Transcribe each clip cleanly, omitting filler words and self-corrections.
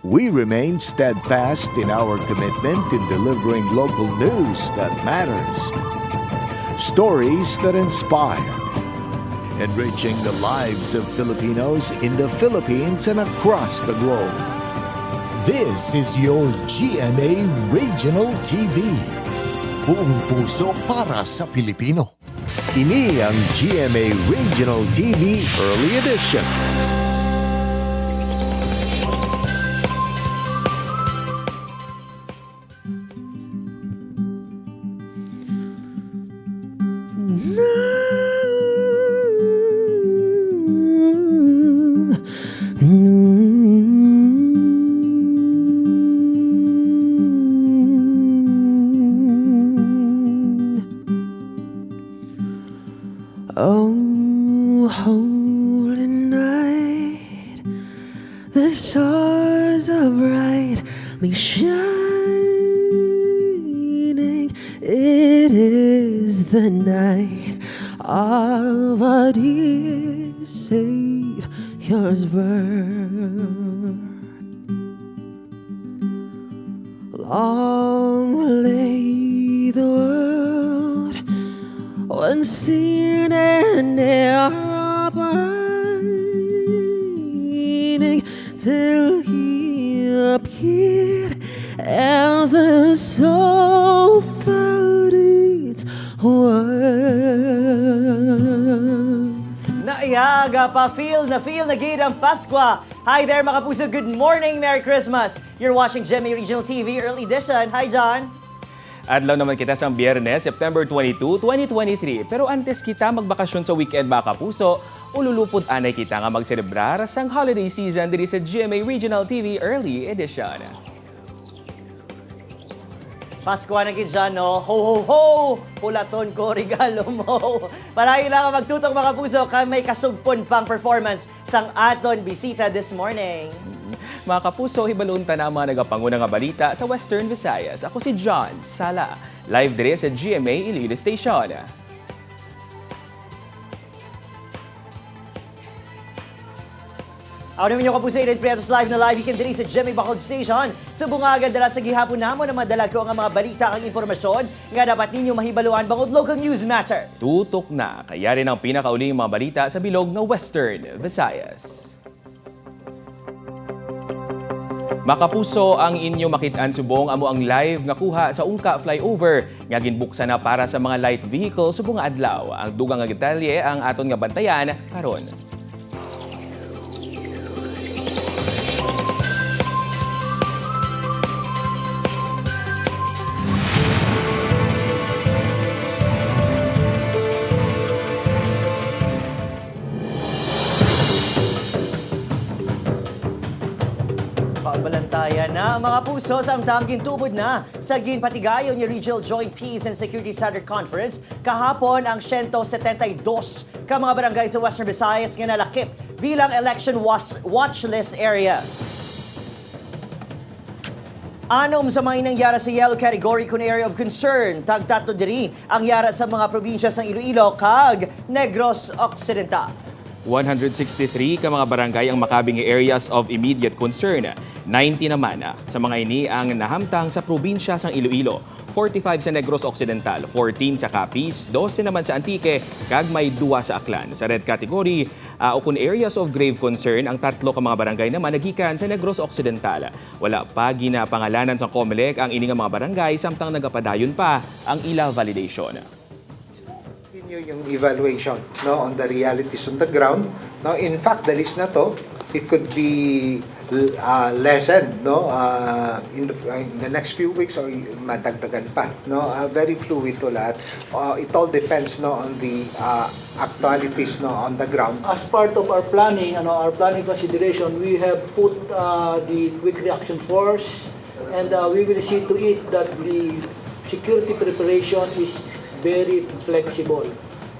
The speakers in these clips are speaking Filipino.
we remain steadfast in our commitment in delivering local news that matters. Stories that inspire. Enriching the lives of Filipinos in the Philippines and across the globe. This is your GMA Regional TV. Buong puso para sa Pilipino. Ini ang GMA Regional TV Early Edition. Oh, holy night, the stars are brightly shining. It is the night of our dear Savior's birth. Long lay the world when sin and error pining, till he appeared and the soul felt its worth. Naiyaga pa, feel na gid ang Pasko. Hi there mga puso, good morning, Merry Christmas. You're watching GMA Regional TV Early Edition. Hi John. Adlaw naman kita sa Biyernes, September 22, 2023. Pero antes kita magbakasyon sa weekend mga kapuso, ululupod anay kita nga magselebrar sang holiday season diri sa GMA Regional TV Early Edition. Pasko na gid John, no? Ho ho ho! Pulaton ko regalo mo. Parayo lang ang magtutok mga puso kay may kasugpon pang performance sang aton bisita this morning. Mga kapuso, hibalunta na ang mga nagapanguna nga balita sa Western Visayas. Ako si John Sala, live dire sa GMA Iloilo Station. Ako naman yung kapuso, Eden Prietos live na live ikan diri sa GMA Bacol Station. Sa bungagan dala sa gihapon namo na madalag ko ang mga balita kang impormasyon nga dapat ninyo mahibaluan bangod local news matter. Tutok na, kaya rin ang pinakauling mga balita sa bilog ng Western Visayas. Makapuso ang inyo makitaan subong amo ang live nga kuha sa Ungka flyover nga ginbuksan na para sa mga light vehicle subong nga adlaw. Ang dugang nga detalye ang aton nga bantayan karon. Pabalantayan na mga puso sa amtang gintubod na sa ginpatigayon ni Regional Joint Peace and Security Center Conference kahapon ang 172 ka mga barangay sa Western Visayas nga nalakip bilang election watchlist area. Anom sa mga inangyara sa yellow category kun area of concern, tagtatlo diri ang yara sa mga probinsya sa Iloilo kag Negros Occidental. 163 ka mga barangay ang makabing areas of immediate concern. 90 naman sa mga ini ang nahamtang sa probinsya sa Iloilo. 45 sa Negros Occidental, 14 sa Capiz, 12 naman sa Antique, kag may 2 sa Aklan. Sa red category, o kung areas of grave concern, ang 3 ka mga barangay naman nagikan sa Negros Occidental. Wala pa ginapangalanan sa COMELEC ang ini nga mga barangay samtang nagapadayon pa ang ila validation. Yung evaluation on the realities on the ground. Now, in fact, the list na to, it could be lessened in the next few weeks or madagdagan pa. Very fluid to lahat. It all depends on the actualities on the ground. As part of our planning, our planning consideration, we have put the quick reaction force, and we will see to it that the security preparation is very flexible,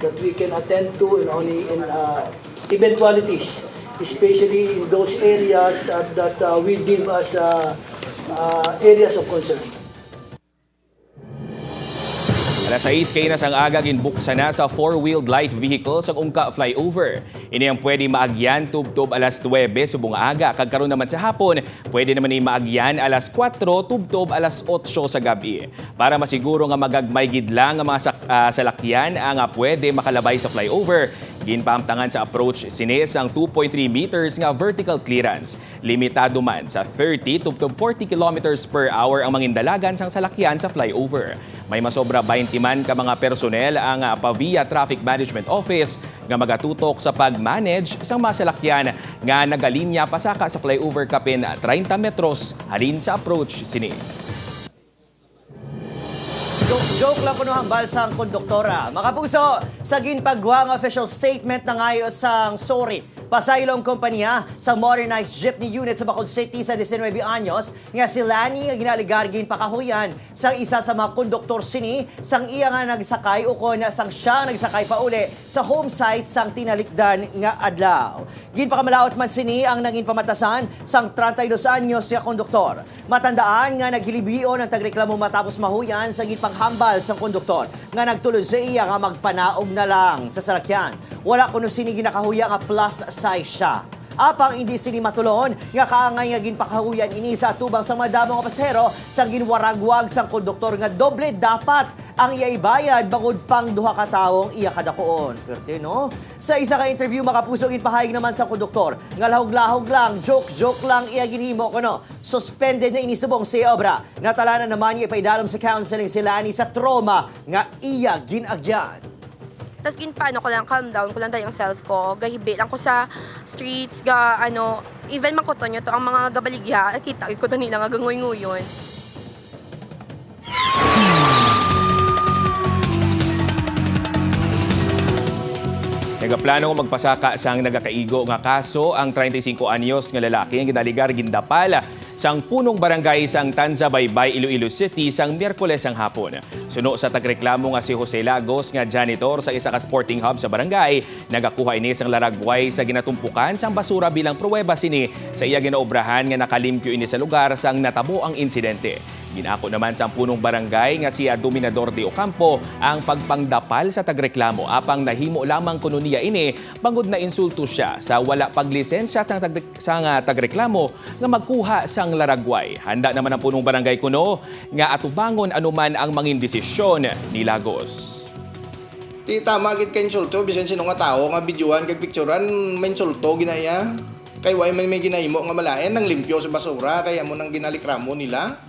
that we can attend to in eventualities, especially in those areas that we deem as areas of concern. Alas 6 kayo na sang aga ginbuksan na sa four-wheeled light vehicles ang Ungka flyover. Ini ang pwede maagyan tubtob alas 9 subong aga. Kagkaroon naman sa hapon, pwede naman ni maagyan alas 4 tubtob alas 8 sa gabi. Para masiguro nga magagmay gidlang ang mga salakyan ang pwede makalabay sa flyover, ginpaamtangan sa approach sinis ang 2.3 meters nga vertical clearance. Limitado man sa 30 tubtob 40 kilometers per hour ang mangindalagan sang salakyan sa flyover. May masobra 20 man ka mga personel ang Pavia Traffic Management Office nga magatutok sa pag-manage sang mga salakyan nga nagalinya pasaka sa flyover kapin 30 metros halin sa approach sini. Joke lang kuno hambal sang konduktora. Mga puso, sa ginpagwa nga official statement na ngayon sang sorry pasaylong kompanya sa modernized jeepney unit sa Bacolod City sa 19 anyos nga si Lani nga ginaligargin pakahuyan sang isa sa mga konduktor sini sang iya nga nagsakay o kon sang siya nagsakay pa uli sa home site sang tinalikdan nga adlaw. Ginpakamalaot man sini ang naging pamatasan sang 32 anyos nga konduktor. Matandaan nga naghilibio ng tagreklamo matapos mahuyan sa ginpanghambal sang konduktor nga nagtuloy sa iya nga magpanaog na lang sa salakyan. Wala kuno sini ginakahuya nga plus size siya. Apang hindi sini matulon nga kaangay nga ginpakahuyan ini sa tubang sa madamo nga pasahero sang ginwaragwag sang konduktor nga doble dapat ang iya ibayad bangod pang duha ka tawong iya kadakoon. Perte no? Sa isa ka interview makapuso ginpahayag naman sa konduktor nga lahog-lahog lang, joke lang iya ginhimo kuno. Suspended na ini subong si obra. Natalanan naman niya ipaidalom sa counseling sila ni sa trauma nga iya ginagyan. Tapos ginpaano ko lang, calm down ko lang yung self ko. Gahibi lang ko sa streets, even makuton nyo to, ang mga gabaligya, kita ko to nila nga gangoy-nguyon. Nagaplano nga magpasaka sang nagakaigo nga kaso ang 35 anyos nga lalaki nga gidaligar gindapal sang punong barangay sang Tanzabaybay, Iloilo City sang Miyerkules ang hapon. Suno sa tagreklamo nga si Jose Lagos nga janitor sa isa ka sporting hub sa barangay, nagakuha ini sang laragway sa ginatumpukan sang basura bilang pruweba sini sa iya ginaobrahan nga nakalimpyo ini sa lugar sang natabo ang insidente. Ginako naman sa punong barangay nga si Dominador de Ocampo ang pagpangdapal sa tagreklamo apang nahimo lamang kuno niya ini bangod na insulto siya sa wala paglisensya sang tagreklamo nga magkuha sang laragway. Handa naman ang punong barangay kuno nga atubangon anuman ang mangin desisyon ni Lagos. Ti tama gid kay insulto bisan sino nga tawo nga bidyuhan kag picturean may insulto ginaya. Kay way man may ginahimo nga malain nang limpyo sa basura kaya mo nang ginalikramo nila.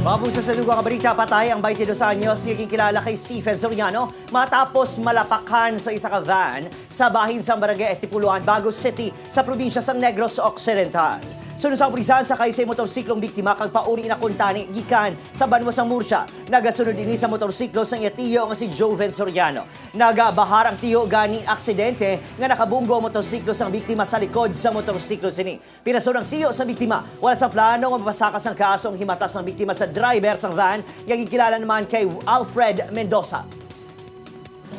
Mabusa sa lugar kabalita, patay ang 22 anyos naging kilala kay Stephen Soriano matapos malapakan sa isa ka van sa bahin sa barangay Etipuluan, Bagos City sa probinsya sang Negros Occidental. Sunod sa pulisan sa kaysay motorsiklong biktima kag pauri na kuntani gikan sa banwa sang Murcia. Nagasunod ini sa motorsiklo sang tiyo nga si Joven Soriano. Nagabahar ang tiyo gani aksidente nga nakabunggo ang motorsiklo sang biktima sa likod sa motorsiklo sini. Pinasun ang tiyo sa biktima. Wala sa plano nga mapasakas ang kaso ang himatas ng biktima sa driver sang van nga gikilala naman kay Alfred Mendoza.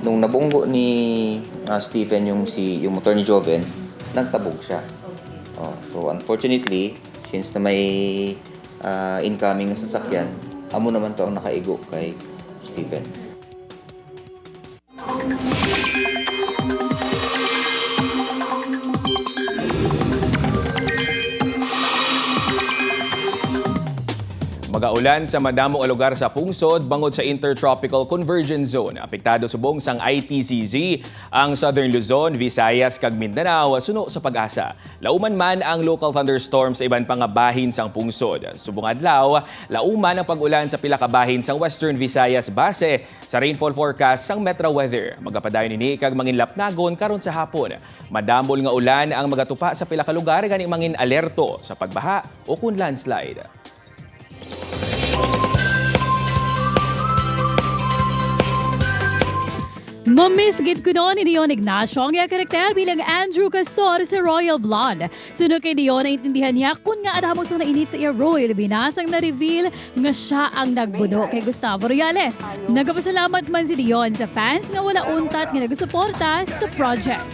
Nung nabunggo ni Stephen yung motor ni Joven, nagtabog siya. So unfortunately, since na may incoming na sasakyan, amo naman to ang nakaigo kay Stephen. Magaulan sa madamong lugar sa pungsod bangod sa Intertropical Convergence Zone. Apektado subong sang ITCZ ang Southern Luzon, Visayas kag Mindanao suno sa pag-asa. Lauman man ang local thunderstorms sa iban pang bahin sang pungsod. Subong adlaw, lauman ang pag-ulan sa pila ka bahin sang Western Visayas base sa rainfall forecast sang Metro Weather. Magapadayon ini kag manginlapnagon karon sa hapon. Madamol nga ulan ang magatupa sa pila ka lugar gani mangin alerto sa pagbaha o kun landslide. Mamiss gid ko noon ni Dion Ignacio ang iya karakter bilang Andrew Castor sa Royal Blood. Suno kay Dion, naintindihan niya kung nga adamo sa nainit sa iya royal binasang na-reveal nga siya ang nagbuno kay Gustavo Royales. Nagapasalamat man si Dion sa fans nga wala untat nga nagsuporta sa project.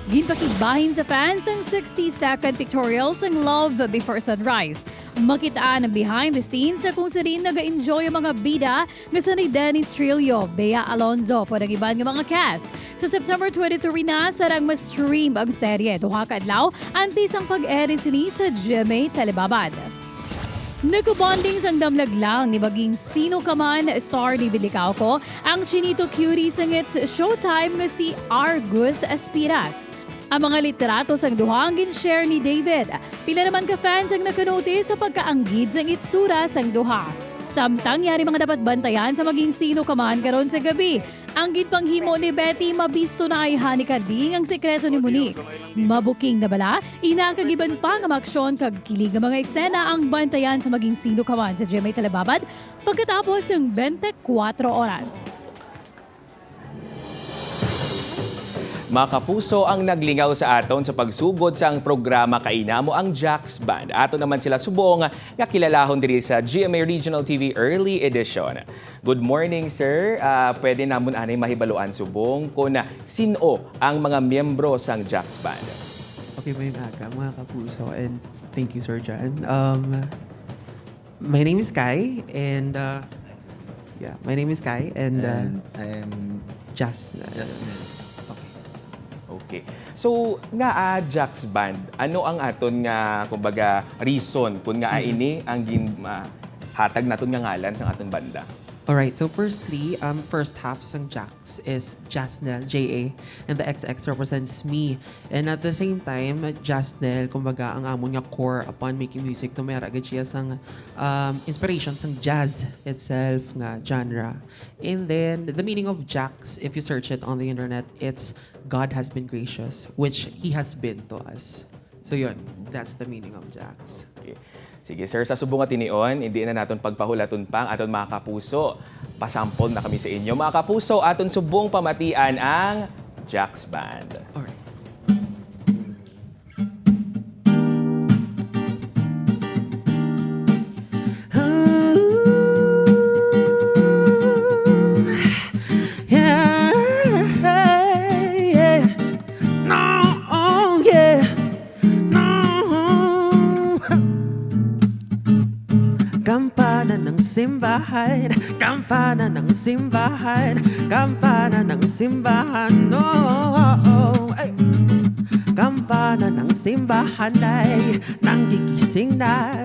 Ginpakigbahin sa fans ang 60-second pictorial sang Love Before Sunrise. Makitaan ang behind the scenes sa kung saan nag-enjoy ang mga bida nga sa ni Dennis Trillo, Bea Alonzo po ng iban nga mga cast. Sa September 23 na, sarang ma-stream ang serye. Duha ka adlaw, antes ang pag-ere sini sa GMA Telebabad. Nagkabonding sang damlag lang ni maging sino ka man star ni Bilikaw ko ang Chinito Cutie sang its showtime nga si Argus Aspiras. Ang mga literato sang duha ang gin-share ni David. Pila naman ka fans ang nakanotice sa pagkaanggid sang itsura sang duha. Samtang yari mga dapat bantayan sa maging sino ka man karon sa gabi. Ang ginpanghimo ni Betty mabisto na ay hanikading ang sekreto ni Monique. Mabuking na bala, inakagiban pa nga maksyon kag kilig nga mga eksena ang bantayan sa maging sino ka man sa GMA Telebabad pagkatapos ng 24 oras. Mga kapuso ang naglingaw sa aton sa pagsugod sa ang programa Kainamo ang Jax Band. Ato naman sila subong nga kilalahon diri sa GMA Regional TV Early Edition. Good morning, sir. Pwede namon anay mahibaluan subong kung sino ang mga miyembro sang Jax Band. Okay, may naga, mga kapuso, and thank you, Sir Jan. My name is Kai, and my name is Kai, and I'm Jasnel. Okay. So, nga Jax Band, ano ang aton nga, kumbaga, reason kung nga ini ang hatag naton nga ngalan sa aton banda? Alright, so firstly, first half ng Jax is Jasnel, J-A, and the XX represents me. And at the same time, Jasnel, kumbaga, ang amon nga core upon making music, tumera agad siya sang inspiration sang jazz itself nga genre. And then, the meaning of Jax, if you search it on the internet, it's God has been gracious, which He has been to us. So yun, that's the meaning of Jax. Okay. Sige sir, sa subong at tinion, hindi na naton pagpahulaton pang aton mga kapuso. Pasampol na kami sa inyo. Mga kapuso, aton subong pamatian ang Jax Band. Alright. Kampana ng simbahan, kampana ng simbahan, kampana ng simbahan, no. Ay. Kampana ng simbahan ay nanggigising na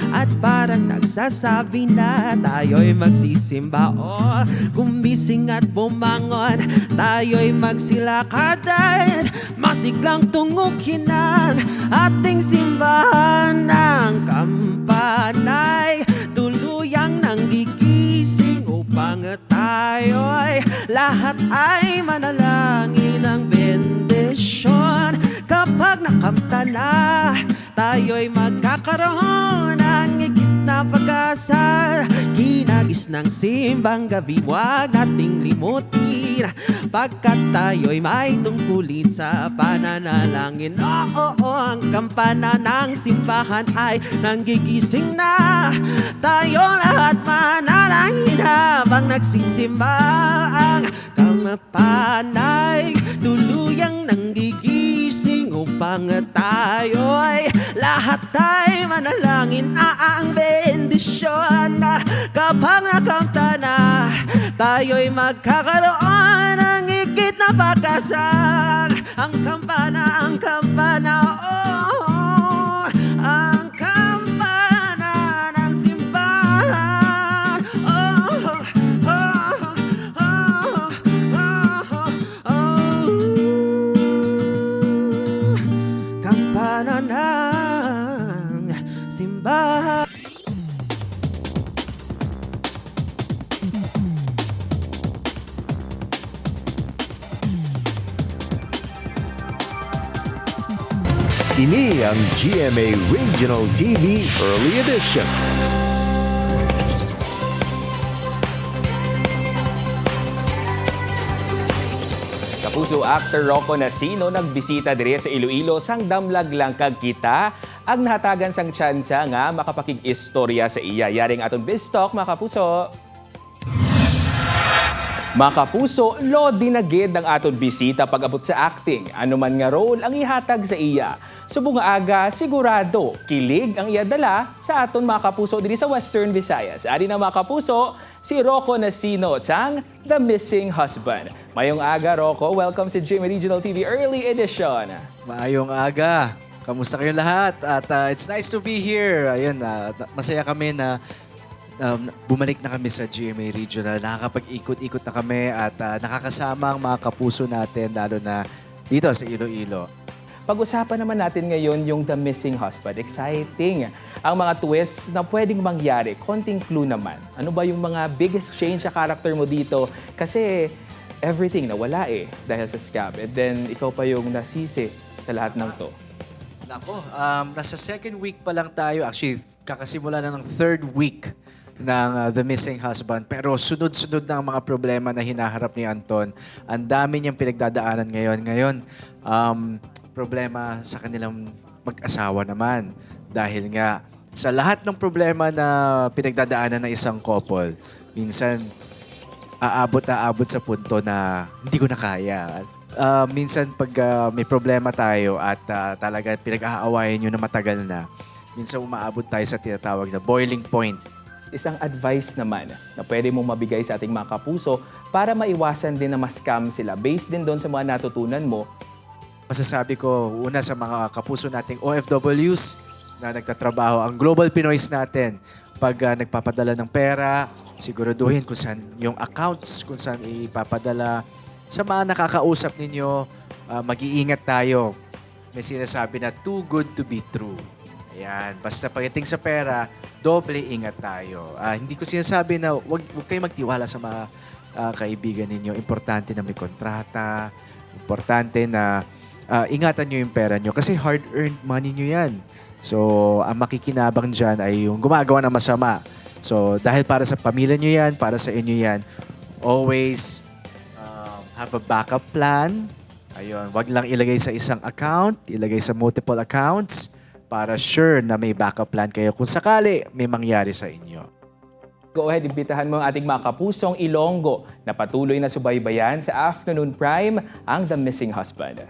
at parang nagsasabi na tayo'y magsisimba. Oh, gumising at bumangon, tayo'y magsilakad at masiglang tungugin ang ating simbahan. Ng kampanay tuluyang nanggigising upang tayo'y lahat ay manalangin ng bendisyon. Kapag nakamta na, tayo'y magkakaroon ng higit na pag-asa. Kinagis ng simbang gabi, huwag nating limutin, pagkat tayo'y may tungkulin sa pananalangin. Oo, ang kampana ng simbahan ay nanggigising na. Tayo lahat manalangin habang nagsisimba. Ang kampanay tuluyang nanggigising upang tayo'y lahat ay manalangin ang bendisyon. Kapag nakamta na, tayo'y magkakaroon ng higit na pag-asa. Ang kampana, oh, ang kampana ng simbahan. Oh, oh, oh, oh, oh, oh. Kampana ng simbahan. Ini ang GMA Regional TV Early Edition. Kapuso actor Rocco Nasino nagbisita diri sa Iloilo sang damlag lang kag kita ang nahatagan sang tsansa nga makapakig-istorya sa iya. Yaring aton Biztalk, mga kapuso. Mga kapuso, lo dinagid ng aton bisita pag-abot sa acting. Ano man nga role ang ihatag sa iya. Subong nga aga, sigurado, kilig ang iya dala sa aton mga kapuso diri sa Western Visayas. Ari na mga kapuso, si Rocco Nasino sang The Missing Husband. Mayong aga, Rocco. Welcome sa GMA Regional TV Early Edition. Maayong aga. Kamusta kayong lahat? At it's nice to be here. Ayun, masaya kami na bumalik na kami sa GMA Regional. Nakakapag-ikot-ikot na kami at nakakasama ang mga kapuso natin, lalo na dito sa Iloilo. Pag-usapan naman natin ngayon yung The Missing Husband. Exciting ang mga twists na pwedeng mangyari. Konting clue naman. Ano ba yung mga biggest change sa character mo dito? Kasi everything nawala dahil sa scab. And then ikaw pa yung nasisi sa lahat ng to. Nako, nasa second week pa lang tayo. Actually, kakasimula na ng third week ng The Missing Husband. Pero sunod-sunod na ang mga problema na hinaharap ni Anton. Ang dami niyang pinagdadaanan ngayon. Problema sa kanilang mag-asawa naman. Dahil nga, sa lahat ng problema na pinagdadaanan ng isang couple, minsan aabot sa punto na hindi ko na kaya. Minsan pag may problema tayo at talaga pinag-aawayan nyo na matagal na, minsan umaabot tayo sa tinatawag na boiling point. Isang advice naman na pwede mong mabigay sa ating mga kapuso para maiwasan din na ma-scam sila based din doon sa mga natutunan mo. Masasabi ko, una sa mga kapuso nating OFWs na nagtatrabaho, ang Global Pinoys natin, pag nagpapadala ng pera, siguraduhin kung saan yung accounts, kung saan ipapadala. Sa mga nakakausap ninyo, mag-iingat tayo. May sinasabi na too good to be true. Ayan, basta pagdating sa pera, doble ingat tayo. Hindi ko sinasabi na wag kayo magtiwala sa mga kaibigan ninyo. Importante na may kontrata. Importante na ingatan nyo yung pera nyo. Kasi hard-earned money nyo yan. So, ang makikinabang dyan ay yung gumagawa ng masama. So, dahil para sa pamilya nyo yan, para sa inyo yan, always have a backup plan. Ayun, wag lang ilagay sa isang account, ilagay sa multiple accounts para sure na may backup plan kayo kung sakali may mangyari sa inyo. Go ahead, imbitahan mo ang ating mga kapusong Ilonggo na patuloy na subaybayan sa Afternoon Prime ang The Missing Husband.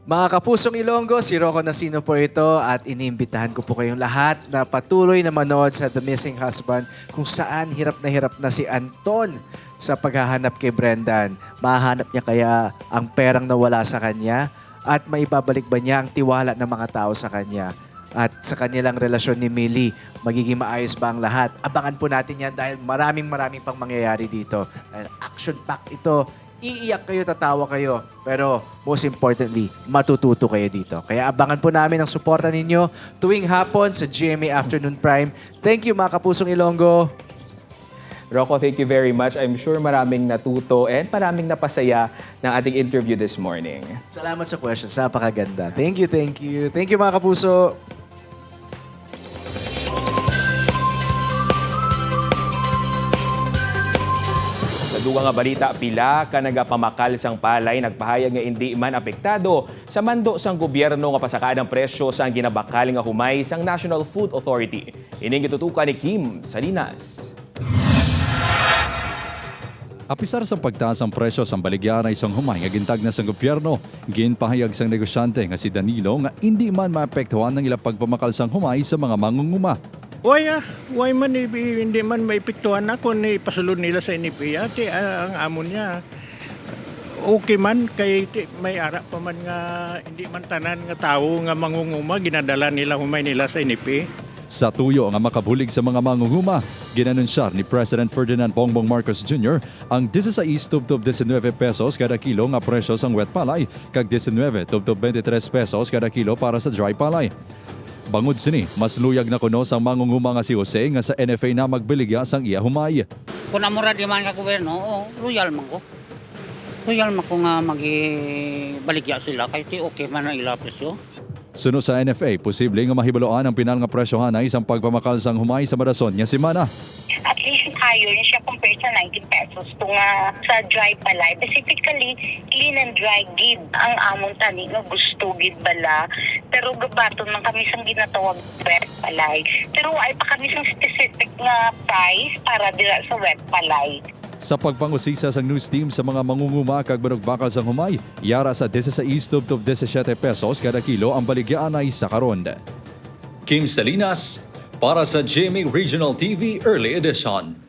Mga kapusong Ilonggo, si Rocco Nasino po ito at iniimbitahan ko po kayong lahat na patuloy na manood sa The Missing Husband kung saan hirap na si Anton sa paghahanap kay Brendan. Mahanap niya kaya ang perang nawala sa kanya at maibabalik ba niya ang tiwala ng mga tao sa kanya? At sa kanilang relasyon ni Millie, magiging maayos ba ang lahat? Abangan po natin yan dahil maraming pang mangyayari dito. Action-packed ito. Iiyak kayo, tatawa kayo. Pero most importantly, matututo kayo dito. Kaya abangan po namin ang suporta ninyo tuwing hapon sa GMA Afternoon Prime. Thank you mga kapusong Ilonggo. Rocco, thank you very much. I'm sure maraming natuto and maraming napasaya ng ating interview this morning. Salamat sa questions. Napakaganda. Thank you. Thank you mga kapuso. Duwa nga balita, pila ka nagapamakal sang palay nagpahayag nga hindi man apektado sa mando sang gobyerno nga pasakadang presyo sang ginabakal nga humay sang National Food Authority. Ining gitutukan ni Kim Salinas. Apisar sa pagtaas ang presyo sang baligya isang humay nga gintag na sang gobyerno, ginpahayag sang negosyante nga si Danilo nga hindi man maapektuhan ng ilang pagpamakal sang humay sa mga mangunguma. Why man hindi man maipiktuhan na kung ipasulod nila sa NFA. Ang amon niya. Okay man, kay may ara pa man nga hindi man tanan nga tao nga mangunguma, ginadala nila humay nila sa NFA. Sa tuyo nga makabulig sa mga mangunguma, ginanunsyar ni President Ferdinand Bongbong Marcos Jr. ang 16-19 pesos kada kilo nga presyo sang wet palay, kag 19-23 pesos kada kilo para sa dry palay. Bangod sini, mas luyag na kuno sang mangunguma nga si Jose nga sa NFA na magbiligya sang iya humay. Kung amura di man ka gobyerno, royal man ko. Royal man ko nga magibaligya sila kay okay man ang ila presyo. Suno sa NFA, posible nga mahibaluan ang pinal nga presyohan ay isang pagpamakal sang humay sa Marason nga semana. At least higher siya compared sa 19 pesos to nga sa dry palay. Specifically, clean and dry gid ang amon tani nga gusto gid bala. Pero gabaton man kami sang ginatawag wet palay. Pero ay pa kami sang specific nga price para dira sa wet palay. Sa pagpangusisa sang news team sa mga mangunguma kag banugbakal sang humay, yara sa 16 tubtob 17 pesos kada kilo ang baligyaan ay sa karon. Kim Salinas para sa GMA Regional TV Early Edition.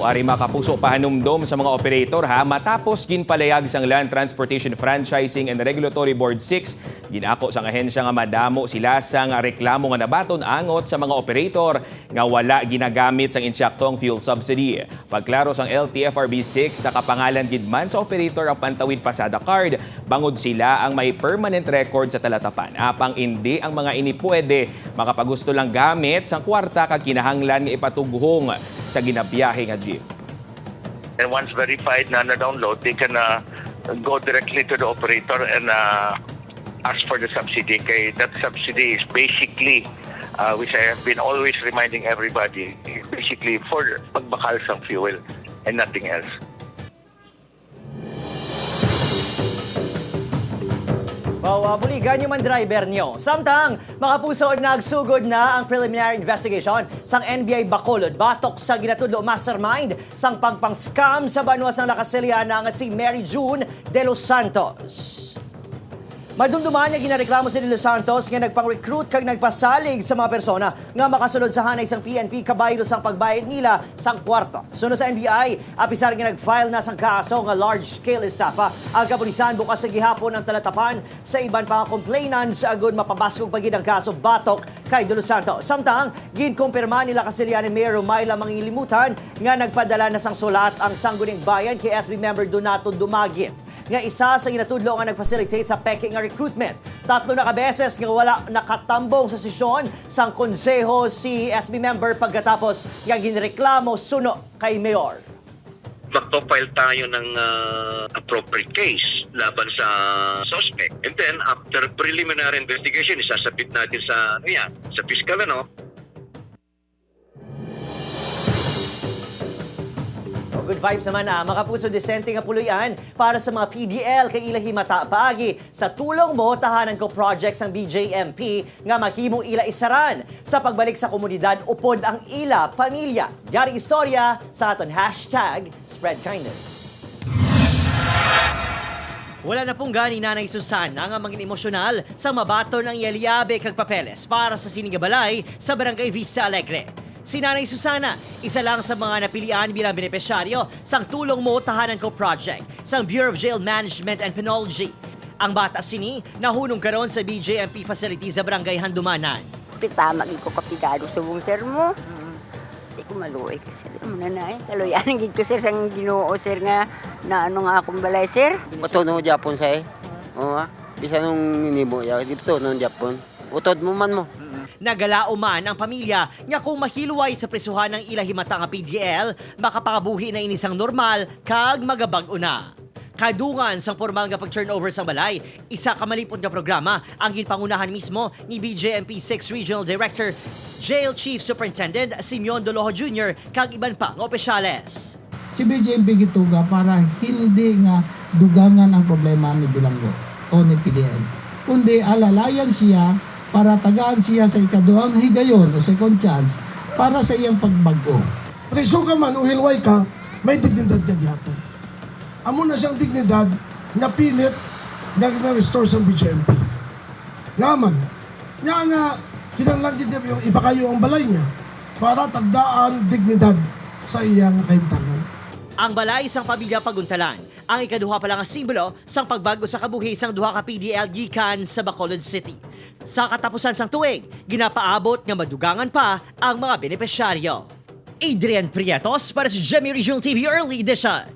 Ari makapuso pahanumdom sa mga operator ha matapos ginpalayag sang Land Transportation Franchising and Regulatory Board 6 ginako sang ahensya nga madamo sila sang reklamo nga nabaton angot sa mga operator nga wala ginagamit sang insyaktong fuel subsidy. Pagklaro sang LTFRB 6 nakapangalan gid man sa operator ang pantawid pasada card bangod sila ang may permanent record sa talatapan apang hindi ang mga ini pwede makapagusto lang gamit sang kwarta kag kinahanglan nga ipatughong sa ginabiyahe nga jeep. And once verified na na-download, they can go directly to the operator and ask for the subsidy. Kay that subsidy is basically, which I have been always reminding everybody, basically for pagbakal sa fuel and nothing else. Buligan yung man driver nyo. Samtang, makapuso nagsugod na ang preliminary investigation sang NBI Bacolod batok sa ginatudlo mastermind sang pagpang-scam sa banwas ng Lakasiliana nga si Mary June de los Santos. Madumduman niya ginareklamo si De Los Santos nga nagpang-recruit kag nagpasalig sa mga persona nga makasunod sa hanay sang PNP kabaylo sang pagbayad nila sang kwarta. Sunod sa NBI, apisar nga nag-file na sang kaso nga large-scale estafa. Ang kapulisan bukas sa gihapon ang talatapan sa iban pa complainants agud mapabaskog pagid ang kaso batok kay De Los Santos. Samtang ginkumpirma nila Kasilianan Mayor Romayla Mangilimutan nga nagpadala na sang sulat ang Sangguning Bayan kay SB member Donato Dumagit nga isa sa ginatudlo nga nag-facilitate sa peking nga recruitment. 3 na kabeses nga wala nakatambong sa sesyon sang konseho si SB member pagkatapos nga ginreklamo suno kay Mayor. Magpo-file tayo ng appropriate case laban sa suspect. And then, after preliminary investigation, isasabit natin sa, sa fiscal, Good vibes naman makapuso disente nga puluyan para sa mga PDL kay ila himata paagi sa tulong mo tahanan ko projects ng BJMP nga mahimong ila isaran sa pagbalik sa komunidad upod ang ila pamilya. Yaring istorya sa aton #SpreadKindness. Wala na pong gani Nanay Susana nga maging emosyonal sa mabato ng yelyabe kag papeles para sa sinigabalay sa Barangay Vista Alegre. Si Nanay Susana, isa lang sa mga napilian bilang benepisyaryo sang Tulong Mo Tahanan Ko Project sang Bureau of Jail Management and Penology. Ang bata sini nahunong karon sa BJMP facility sa Barangay Handumanan. Tama gid ko kapigado sa buong sir mo. Di ko maluoy kasi mo na na kaloyan gid ko sir sang Ginoo sir nga na ano nga akong balay sir. Matuno Japon say. Oo. Bisa nung ninibo ya dito nung Japon. Utod mo man mo. Nagalao man ang pamilya nga kung mahilway sa presuhan ng ilahimata nga PDL, makapangabuhi na inisang normal kag magabag una. Kadungan sang formal nga pag-turnover sa balay, isa ka malipod nga programa ang ginpangunahan mismo ni BJMP 6 Regional Director, Jail Chief Superintendent Simeon Doloho Jr. kag iban pa nga opisyales. Si BJMP gituga para hindi nga dugangan ang problema ni Bilanggo o ni PDL, kundi alalayan siya para tagaan siya sa ikaduhang higayon o second chance para sa iyang pagbago. Preso ka man o hilway ka, may dignidad ka gihapon. Amo na siyang dignidad na pilit na restore sa BJMP. Naman, niya nga kinanglan niya yung iba kayo ang balay niya para tagdaan dignidad sa iyang kaintanan. Ang balay sang pamilya paguntalan, ang ikaduha pa lang ang simbolo sang pagbago sa kabuhi sang duha ka PDL gikan sa Bacolod City. Sa katapusan sang tuig, ginapaabot nga madugangan pa ang mga benepisyaryo. Adrian Prietos para sa GMA Regional TV Early Edition.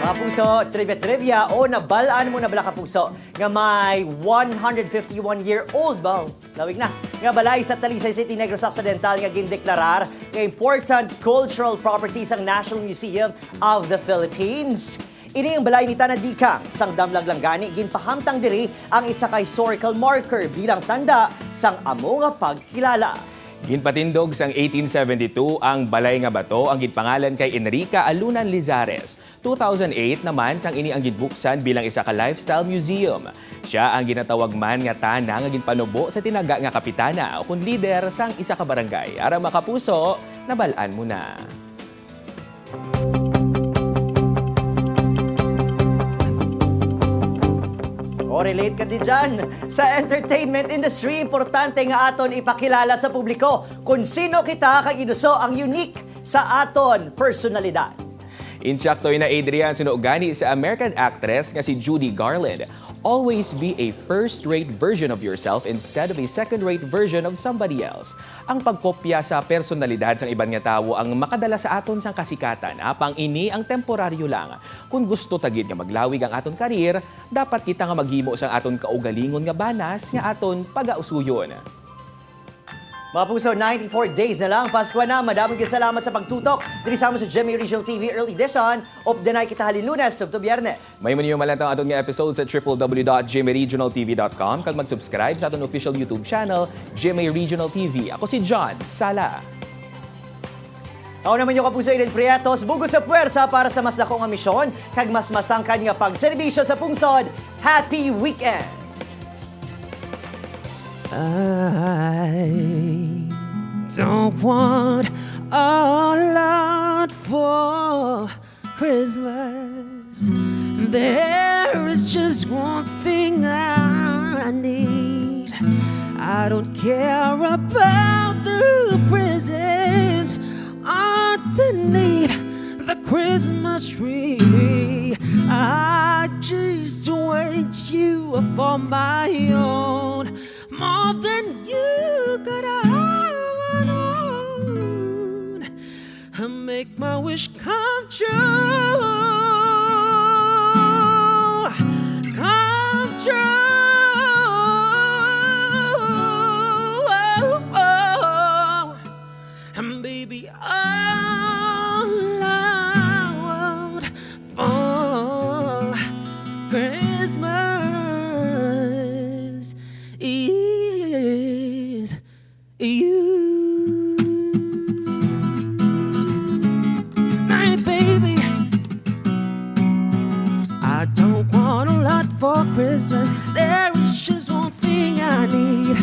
Mga puso, trivia o nabalaan mo na bala ka puso nga may 151-year-old ba? Lawig na. Nga balay sa Talisay City, Negros Occidental nga gindeklarar nga important cultural property sang National Museum of the Philippines. Ini ang balay ni Tanadikang sang Damlaglanggani ginpahamtang diri ang isa ka historical marker bilang tanda sang amo nga pagkilala. Ginpatindog sang 1872 ang Balay nga Bato ang ginpangalan kay Enrica Alunan Lizares. 2008 naman sang ini ang ginbuksan bilang isa ka lifestyle museum. Siya ang ginatawag man nga tana nga ginpanubo sa tinaga nga kapitana o kun lider sang isa ka barangay. Aram makapuso, nabalaan mo na. O relate ka din dyan. Sa entertainment industry, importante nga aton ipakilala sa publiko kung sino kita kag inuso ang unique sa aton personalidad. Insyaktoy na Adrian sinugani sa American actress nga si Judy Garland. Always be a first-rate version of yourself instead of a second-rate version of somebody else. Ang pagkopya sa personalidad ng ibang nga tawo ang makadala sa aton sang kasikatan. Apang ini ang temporaryo lang. Kung gusto tagid nga maglawig ang aton karir, dapat kita nga maghimo sang aton kaugalingon nga banas nga aton pagausuyon. Mga puso, 94 days na lang. Pasko na. Madaming salamat sa pagtutok. Diri sa GMA Regional TV Early Edition of the Night kita halin Lunes ug Biyernes. May maniyo malantang aton nga episode sa www.gmaregionaltv.com kag mag-subscribe sa aton official YouTube channel, GMA Regional TV. Ako si John Sala. Ako naman yung kapuso Eden Prietos, bugos sa puwersa para sa mas dakong nga misyon kag mas masangkan nga pagserbisyo sa pungsod. Happy weekend! I don't want a lot for Christmas. There is just one thing I need. I don't care about the presents underneath the Christmas tree. I just want you for my own. More than you could ever known. I make my wish come true. Come true. And baby, all I want for Christmas is you. Hey, baby, I don't want a lot for Christmas. There is just one thing I need.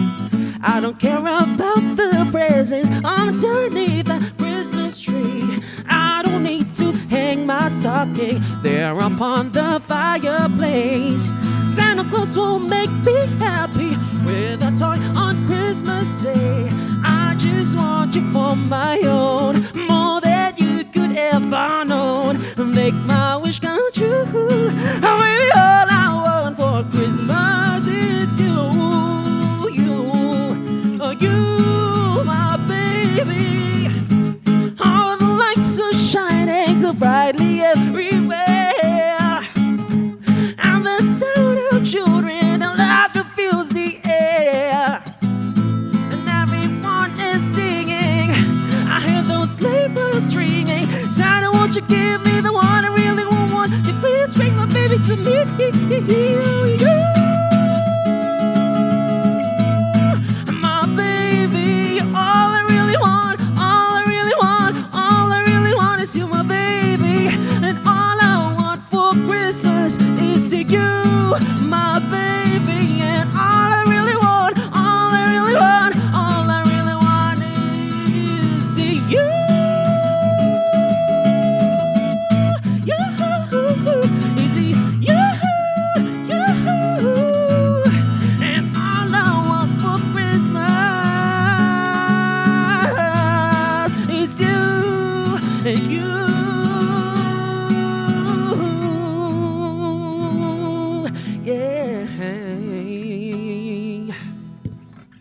I don't care about the presents underneath the Christmas tree. I don't need to hang my stocking there upon the fireplace. Santa Claus will make me happy with a toy on Christmas Day. I just want you for my own, more than you could ever know. Make my wish come true. Baby, all I want for Christmas is you, my baby. All the lights are shining so brightly everywhere, and the sound of children and laughter fills the air, and everyone is singing. I hear those sleigh bells ringing. Santa, won't you give me the one I really want? You please bring my baby to me.